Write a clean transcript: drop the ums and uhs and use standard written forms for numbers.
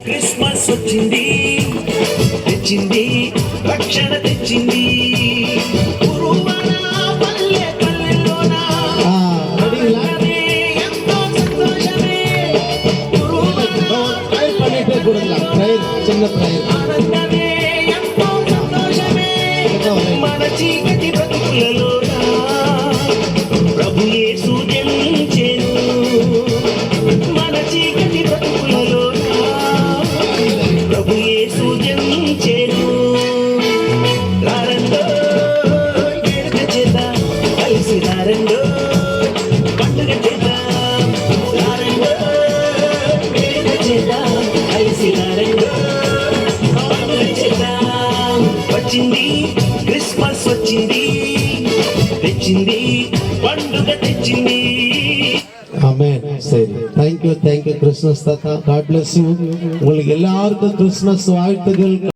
Christmas వచ్చింది, తెచ్చింది రక్షణ తెచ్చింది. గురువన పల్లె పల్లెలోన ఎంతో సంతోషమే. ఆనందమే ఎంతో సంతోషమే. మన చీకటి బ్రతుకులలోన ప్రభు యేసు జన్మించెను. మన చీకటి బ్రతుకులలోన ప్రభు యేసు జన్మించెను. రారండో వేడుక చేద్దాం, కలిసి రారండో పండుగ చేద్దాం. రారండో వేడుక చేద్దాం, కలిసి రారండో పండుగ చేద్దాం. వచ్చింది క్రిస్మస్ వచ్చింది, తెచ్చింది పండుగ తెచ్చింది. ஆமென். சரி, தேங்க்யூ கிறிஸ்மஸ் தாத்தா. God bless you. உங்களுக்கு எல்லாருக்கும் கிறிஸ்மஸ் வாழ்த்துக்கள்.